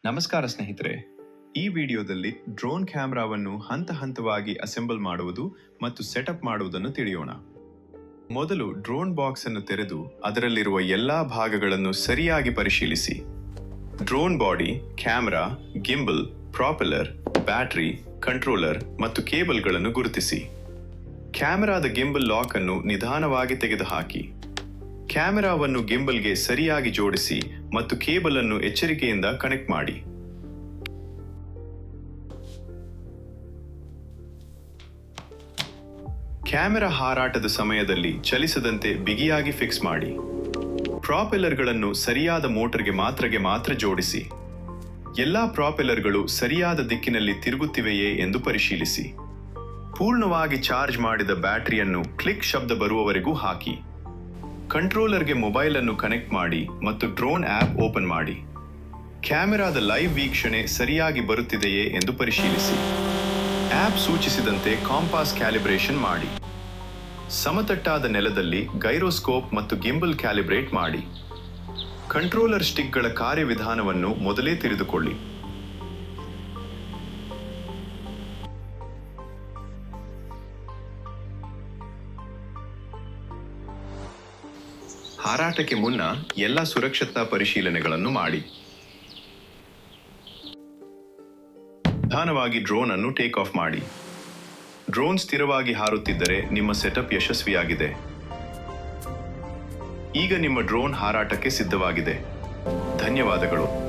ನಮಸ್ಕಾರ ಸ್ನೇಹಿತರೆ, ಈ ವಿಡಿಯೋದಲ್ಲಿ ಡ್ರೋನ್ ಕ್ಯಾಮೆರಾವನ್ನು ಹಂತ ಹಂತವಾಗಿ ಅಸೆಂಬಲ್ ಮಾಡುವುದು ಮತ್ತು ಸೆಟಪ್ ಮಾಡುವುದನ್ನು ತಿಳಿಯೋಣ. ಮೊದಲು ಡ್ರೋನ್ ಬಾಕ್ಸ್ ಅನ್ನು ತೆರೆದು ಅದರಲ್ಲಿರುವ ಎಲ್ಲಾ ಭಾಗಗಳನ್ನು ಸರಿಯಾಗಿ ಪರಿಶೀಲಿಸಿ. Drone body, camera, gimbal, propeller, battery, controller ಮತ್ತು ಕೇಬಲ್ಗಳನ್ನು ಗುರುತಿಸಿ. ಕ್ಯಾಮೆರಾದ ಗಿಂಬಲ್ ಲಾಕ್ ಅನ್ನು ನಿಧಾನವಾಗಿ ತೆಗೆದುಹಾಕಿ. ಕ್ಯಾಮೆರಾವನ್ನು ಗಿಂಬಲ್ಗೆ ಸರಿಯಾಗಿ ಜೋಡಿಸಿ ಮತ್ತು ಕೇಬಲ್ ಅನ್ನು ಎಚ್ಚರಿಕೆಯಿಂದ ಕನೆಕ್ಟ್ ಮಾಡಿ. ಕ್ಯಾಮೆರಾ ಹಾರಾಟದ ಸಮಯದಲ್ಲಿ ಚಲಿಸದಂತೆ ಬಿಗಿಯಾಗಿ ಫಿಕ್ಸ್ ಮಾಡಿ. ಪ್ರಾಪೆಲ್ಲರ್ಗಳನ್ನು ಸರಿಯಾದ ಮೋಟರ್ಗೆ ಮಾತ್ರ ಜೋಡಿಸಿ. ಎಲ್ಲಾ ಪ್ರಾಪೆಲ್ಲರ್ಗಳು ಸರಿಯಾದ ದಿಕ್ಕಿನಲ್ಲಿ ತಿರುಗುತ್ತಿವೆಯೇ ಎಂದು ಪರಿಶೀಲಿಸಿ. ಪೂರ್ಣವಾಗಿ ಚಾರ್ಜ್ ಮಾಡಿದ ಬ್ಯಾಟರಿಯನ್ನು ಕ್ಲಿಕ್ ಶಬ್ದ ಬರುವವರೆಗೂ ಹಾಕಿ. ಕಂಟ್ರೋಲರ್ಗೆ ಮೊಬೈಲ್ ಅನ್ನು ಕನೆಕ್ಟ್ ಮಾಡಿ ಮತ್ತು ಡ್ರೋನ್ ಆಪ್ ಓಪನ್ ಮಾಡಿ. ಕ್ಯಾಮೆರಾದ ಲೈವ್ ವೀಕ್ಷಣೆ ಸರಿಯಾಗಿ ಬರುತ್ತಿದೆಯೇ ಎಂದು ಪರಿಶೀಲಿಸಿ. ಆಪ್ ಸೂಚಿಸಿದಂತೆ ಕಾಂಪಾಸ್ ಕ್ಯಾಲಿಬ್ರೇಷನ್ ಮಾಡಿ. ಸಮತಟ್ಟಾದ ನೆಲದಲ್ಲಿ ಗೈರೋಸ್ಕೋಪ್ ಮತ್ತು ಗಿಂಬಲ್ ಕ್ಯಾಲಿಬ್ರೇಟ್ ಮಾಡಿ. ಕಂಟ್ರೋಲರ್ ಸ್ಟಿಕ್ಗಳ ಕಾರ್ಯವಿಧಾನವನ್ನು ಮೊದಲೇ ತಿಳಿದುಕೊಳ್ಳಿ. ಹಾರಾಟಕ್ಕೆ ಮುನ್ನ ಎಲ್ಲ ಸುರಕ್ಷತಾ ಪರಿಶೀಲನೆಗಳನ್ನು ಮಾಡಿ. ನಿಧಾನವಾಗಿ ಡ್ರೋನ್ ಅನ್ನು ಟೇಕ್ ಆಫ್ ಮಾಡಿ. ಡ್ರೋನ್ ಸ್ಥಿರವಾಗಿ ಹಾರುತ್ತಿದ್ದರೆ ನಿಮ್ಮ ಸೆಟಪ್ ಯಶಸ್ವಿಯಾಗಿದೆ. ಈಗ ನಿಮ್ಮ ಡ್ರೋನ್ ಹಾರಾಟಕ್ಕೆ ಸಿದ್ಧವಾಗಿದೆ. ಧನ್ಯವಾದಗಳು.